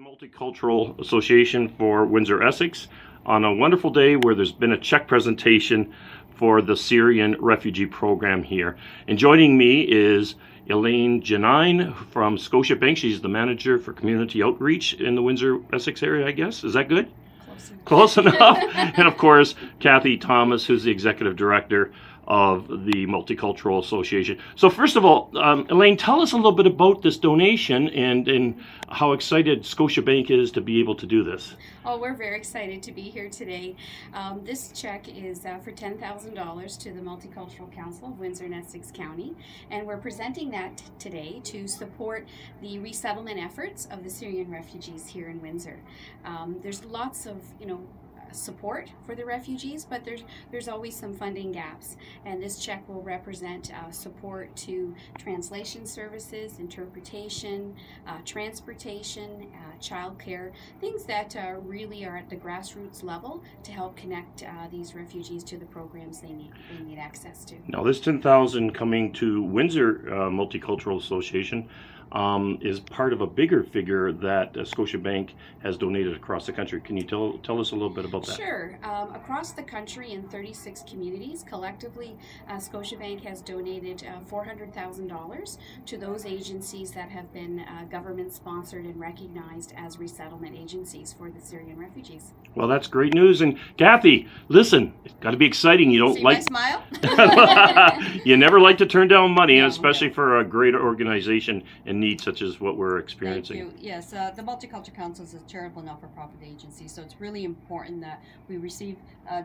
Multicultural Association for Windsor Essex on a wonderful day where there's been a check presentation for the Syrian refugee program here. And joining me is Elaine Janine from Scotiabank. She's the manager for community outreach in the Windsor Essex area, I guess. Is that good? Close enough. And of course, Kathy Thomas, who's the executive director of the Multicultural Association. So first of all, Elaine, tell us a little bit about this donation and how excited Scotiabank is to be able to do this. Oh, we're very excited to be here today. This check is for $10,000 to the Multicultural Council of Windsor and Essex County, and we're presenting that today to support the resettlement efforts of the Syrian refugees here in Windsor. There's lots of, support for the refugees, but there's always some funding gaps, and this check will represent support to translation services, interpretation, transportation, childcare, things that really are at the grassroots level to help connect these refugees to the programs they need access to. Now this $10,000 coming to Windsor Multicultural Association is part of a bigger figure that Scotiabank has donated across the country. Can you tell us a little bit about that? Sure. Across the country in 36 communities, collectively, Scotiabank has donated $400,000 to those agencies that have been government-sponsored and recognized as resettlement agencies for the Syrian refugees. Well, that's great news. And Kathy, listen, it's got to be exciting. You don't See like my smile? You never like to turn down money, no, especially for a great organization in need such as what we're experiencing. Thank you. Yes, the Multicultural Council is a charitable not-for-profit agency, so it's really important that we receive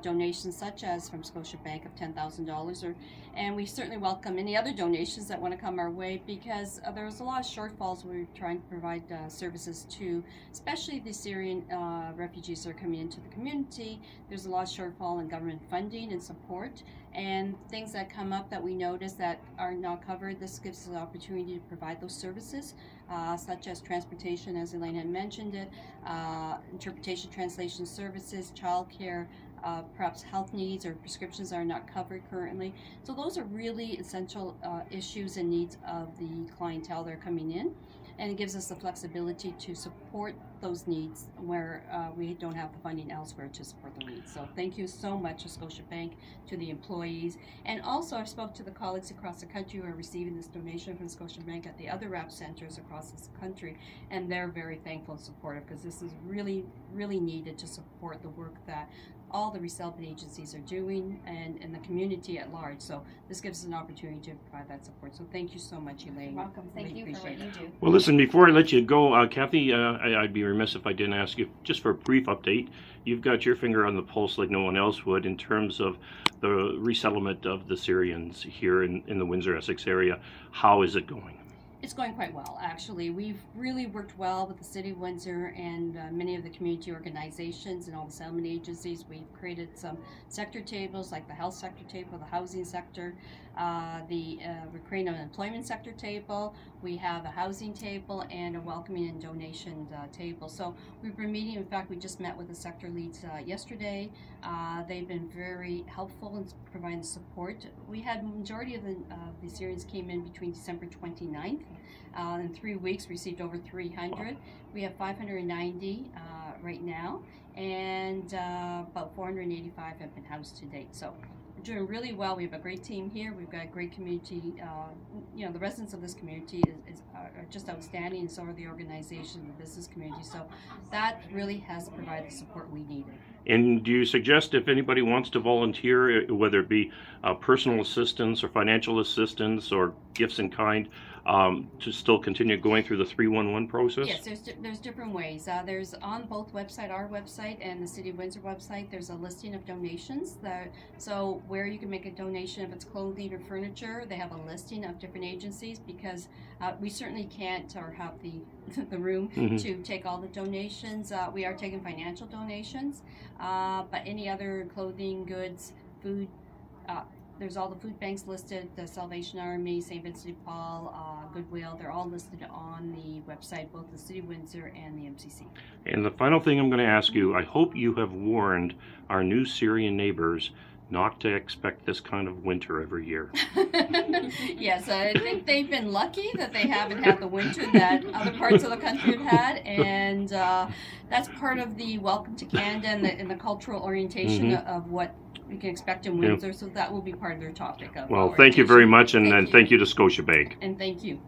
donations such as from Scotiabank of $10,000, and we certainly welcome any other donations that want to come our way, because there's a lot of shortfalls. We're trying to provide services to, especially the Syrian refugees that are coming into the community. There's a lot of shortfall in government funding and support, and things that come up that we notice that are not covered. This gives us an opportunity to provide those services, such as transportation, as Elaine had mentioned it, interpretation, translation services, childcare, perhaps health needs or prescriptions that are not covered currently. So those are really essential issues and needs of the clientele that are coming in, and it gives us the flexibility to support those needs where we don't have the funding elsewhere to support the needs. So thank you so much to Scotiabank, to the employees, and also I spoke to the colleagues across the country who are receiving this donation from Scotiabank at the other RAP centers across this country, and they're very thankful and supportive, because this is really, really needed to support the work that all the resettlement agencies are doing and the community at large. So this gives us an opportunity to provide that support. So thank you so much, Elaine. You're welcome. Thank you for what you do. Well, listen, before I let you go, Kathy, I'd be remiss if I didn't ask you just for a brief update. You've got your finger on the pulse like no one else would in terms of the resettlement of the Syrians here in the Windsor Essex area. How is it going? It's going quite well, actually. We've really worked well with the City of Windsor and many of the community organizations and all the settlement agencies. We've created some sector tables, like the health sector table, the housing sector, we're creating an employment sector table. We have a housing table and a welcoming and donation table. So we've been meeting. In fact, we just met with the sector leads yesterday. They've been very helpful in providing support. We had majority of the Syrians came in between December 29th. In 3 weeks, received over 300. We have 590 right now, and about 485 have been housed to date. So we're doing really well. We have a great team here. We've got a great community. The residents of this community are just outstanding, and so are the organization and the business community. So that really has provided the support we needed. And do you suggest if anybody wants to volunteer, whether it be personal assistance or financial assistance or gifts in kind, to still continue going through the 311 process? Yes, there's different ways. There's on both website, our website and the City of Windsor website, there's a listing of donations. So where you can make a donation, if it's clothing or furniture, they have a listing of different agencies, because we certainly can't or have the room to take all the donations. We are taking financial donations, but any other clothing, goods, food, there's all the food banks listed, the Salvation Army, St. Vincent de Paul, Goodwill, they're all listed on the website, both the City of Windsor and the MCC. And the final thing I'm going to ask you, I hope you have warned our new Syrian neighbors not to expect this kind of winter every year. Yes, I think they've been lucky that they haven't had the winter that other parts of the country have had, and that's part of the welcome to Canada and the cultural orientation of what we can expect in Windsor, so that will be part of their topic of Well, thank you very much, and thank you to Scotiabank. And thank you.